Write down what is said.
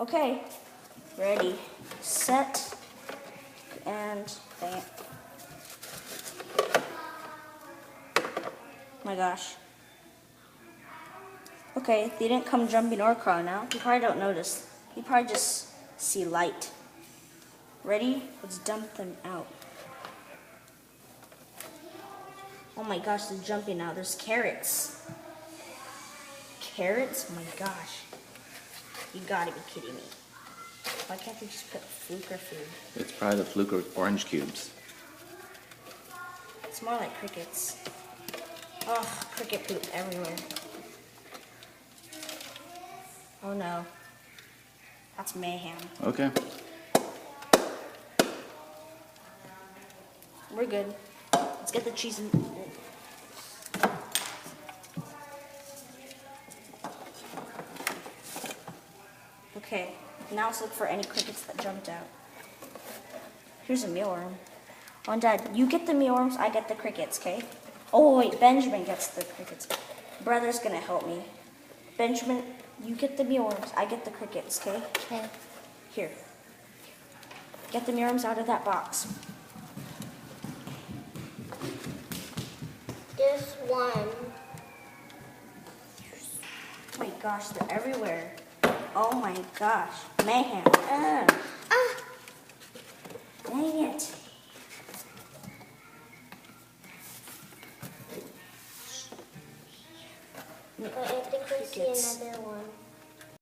Okay, ready, set, and bam. My gosh. Okay, they didn't come jumping or crawling out. You probably don't notice. You probably just see light. Ready? Let's dump them out. Oh my gosh, they're jumping out. There's carrots. Carrots? Oh my gosh. You gotta be kidding me. Why can't they just put Fluker food? It's probably the Fluker orange cubes. It's more like crickets. Oh, cricket poop everywhere. Oh no. That's mayhem. Okay. We're good. Let's get the cheese in. Okay, now let's look for any crickets that jumped out. Here's a mealworm. Oh, and Dad, you get the mealworms, I get the crickets, okay? Oh, wait, Benjamin gets the crickets. Brother's gonna help me. Benjamin, you get the mealworms, I get the crickets, okay? Okay. Here. Get the mealworms out of that box. Just one. Oh my gosh, they're everywhere. Oh my gosh. Mayhem. Ah. Dang it. I think I see another one.